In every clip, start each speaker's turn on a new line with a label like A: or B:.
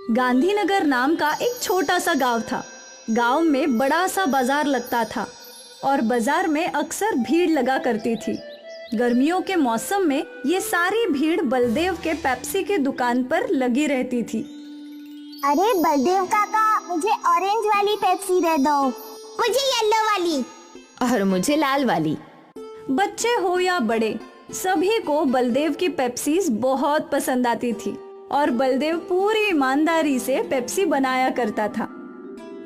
A: गांधीनगर नाम का एक छोटा सा गांव था। गांव में बड़ा सा बाजार लगता था और बाजार में अक्सर भीड़ लगा करती थी। गर्मियों के मौसम में ये सारी भीड़ बलदेव के पेप्सी की दुकान पर लगी रहती थी।
B: अरे बलदेव काका, मुझे ऑरेंज वाली पेप्सी दे दो। मुझे येलो वाली।
C: और मुझे लाल वाली।
A: बच्चे हो या बड़े, सभी को बलदेव की पेप्सीज बहुत पसंद आती थी और बलदेव पूरी ईमानदारी से पेप्सी बनाया करता था।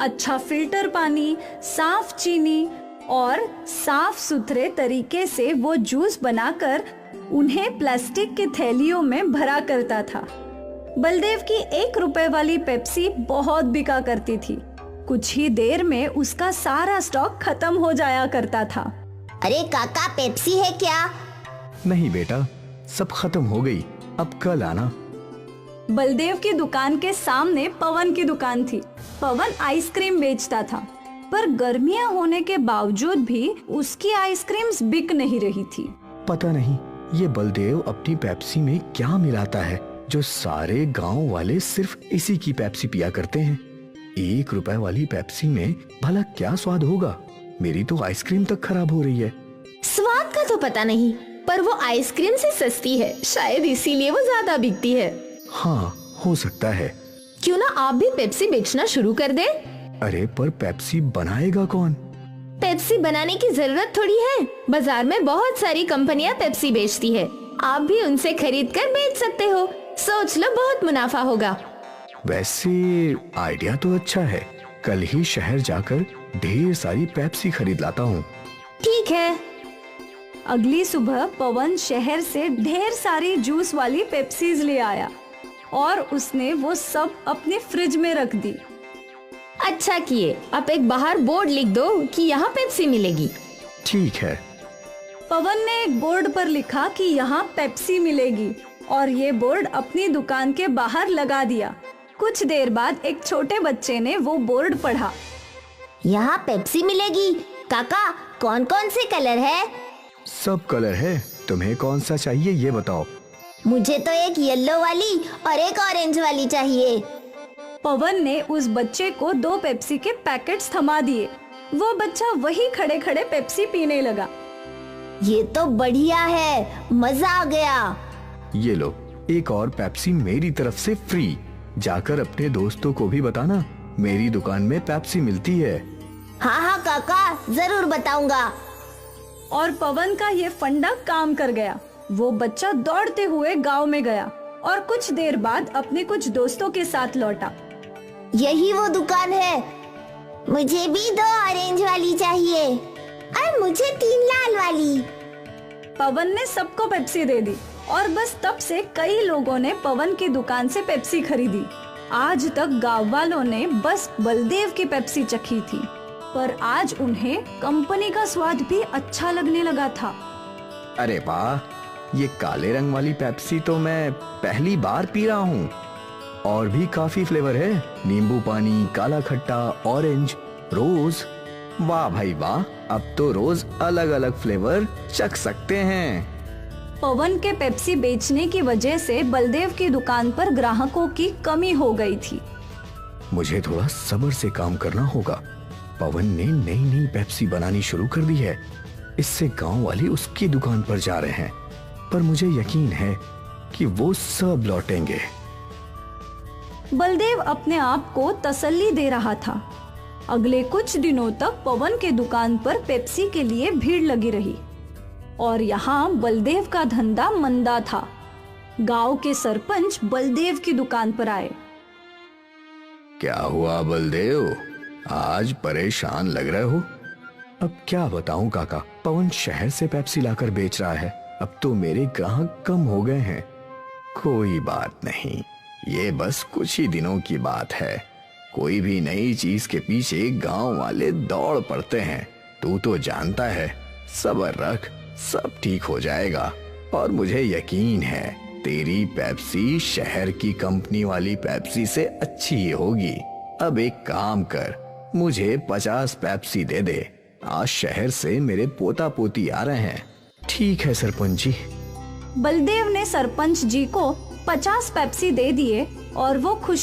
A: अच्छा फिल्टर पानी, साफ चीनी और साफ सुथरे तरीके से वो जूस बनाकर उन्हें प्लास्टिक की थैलियों में भरा करता था। बलदेव की 1 रुपए वाली पेप्सी बहुत बिका करती थी। कुछ ही देर में उसका सारा स्टॉक खत्म हो जाया करता था।
B: अरे काका, पेप्सी है क्या?
D: नहीं बेटा, सब खत्म हो गई, अब कल आना।
A: बलदेव की दुकान के सामने पवन की दुकान थी। पवन आइसक्रीम बेचता था, पर गर्मियां होने के बावजूद भी उसकी आइसक्रीम्स बिक नहीं रही थी।
D: पता नहीं ये बलदेव अपनी पेप्सी में क्या मिलाता है जो सारे गांव वाले सिर्फ इसी की पेप्सी पिया करते हैं। 1 रुपए वाली पेप्सी में भला क्या स्वाद होगा? मेरी तो आइसक्रीम तक खराब हो रही है।
C: स्वाद का तो पता नहीं, पर वो आइसक्रीम से सस्ती है, शायद इसीलिए वो ज्यादा बिकती है।
D: हाँ, हो सकता है।
C: क्यों ना आप भी पेप्सी बेचना शुरू कर दें?
D: अरे पर पेप्सी बनाएगा कौन?
C: पेप्सी बनाने की जरूरत थोड़ी है, बाजार में बहुत सारी कंपनियां पेप्सी बेचती है। आप भी उनसे खरीद कर बेच सकते हो। सोच लो, बहुत मुनाफा होगा।
D: वैसे आइडिया तो अच्छा है, कल ही शहर जाकर ढेर सारी पेप्सी खरीद लाता हूँ।
C: ठीक है।
A: अगली सुबह पवन शहर से ढेर सारी जूस वाली पेप्सीज ले आया और उसने वो सब अपने फ्रिज में रख दी।
C: अच्छा किए, आप एक बाहर बोर्ड लिख दो कि यहाँ पेप्सी मिलेगी।
D: ठीक है।
A: पवन ने एक बोर्ड पर लिखा कि यहाँ पेप्सी मिलेगी और ये बोर्ड अपनी दुकान के बाहर लगा दिया। कुछ देर बाद एक छोटे बच्चे ने वो बोर्ड पढ़ा।
B: यहाँ पेप्सी मिलेगी। काका, कौन कौन से कलर है?
D: सब कलर है, तुम्हें कौन सा चाहिए ये बताओ।
B: मुझे तो एक येलो वाली और एक ऑरेंज वाली चाहिए।
A: पवन ने उस बच्चे को 2 पेप्सी के पैकेट्स थमा दिए। वो बच्चा वही खड़े खड़े पेप्सी पीने लगा।
B: ये तो बढ़िया है, मजा आ गया।
D: ये लो, एक और पेप्सी मेरी तरफ से फ्री। जाकर अपने दोस्तों को भी बताना, मेरी दुकान में पेप्सी मिलती है।
B: हाँ हाँ काका, जरूर बताऊंगा।
A: और पवन का ये फंडा काम कर गया। वो बच्चा दौड़ते हुए गांव में गया और कुछ देर बाद अपने कुछ दोस्तों के साथ लौटा।
B: यही वो दुकान है। मुझे भी 2 ऑरेंज वाली चाहिए और मुझे 3 लाल वाली।
A: पवन ने सबको पेप्सी दे दी और बस तब से कई लोगों ने पवन की दुकान से पेप्सी खरीदी। आज तक गांव वालों ने बस बलदेव की पेप्सी चखी थी, पर आज उन्हें कंपनी का स्वाद भी अच्छा लगने लगा था।
D: अरे वाह, ये काले रंग वाली पेप्सी तो मैं पहली बार पी रहा हूँ। और भी काफी फ्लेवर है, नींबू पानी, काला खट्टा, ऑरेंज, रोज। वाह भाई वाह, अब तो रोज अलग अलग फ्लेवर चख सकते हैं।
A: पवन के पेप्सी बेचने की वजह से बलदेव की दुकान पर ग्राहकों की कमी हो गई थी।
D: मुझे थोड़ा सब्र से काम करना होगा। पवन ने नई नई पेप्सी बनानी शुरू कर दी है। इससे गांव वाले उसकी दुकान पर जा रहे हैं, पर मुझे यकीन है कि वो सब लौटेंगे।
A: बलदेव अपने आप को तसल्ली दे रहा था। अगले कुछ दिनों तक पवन के दुकान पर पेप्सी के लिए भीड़ लगी रही और यहाँ बलदेव का धंधा मंदा था। गांव के सरपंच बलदेव की दुकान पर आए।
D: क्या हुआ बलदेव, आज परेशान लग रहे हो? अब क्या बताऊं काका, पवन शहर से पेप्सी लाकर बेच रहा है। अब तो मेरे ग्राहक कम हो गए हैं। कोई बात नहीं, ये बस कुछ ही दिनों की बात है। कोई भी नई चीज के पीछे गांव वाले दौड़ पड़ते हैं। तू तो जानता है, सब्र रख, सब ठीक हो जाएगा। और मुझे यकीन है तेरी पेप्सी शहर की कंपनी वाली पेप्सी से अच्छी ही होगी। अब एक काम कर, मुझे 50 पेप्सी दे दे। आज शहर से मेरे पोता पोती आ रहे हैं। ठीक है सरपंच जी।
A: बलदेव ने सरपंच जी को 50 पेप्सी दे दिए और वो खुश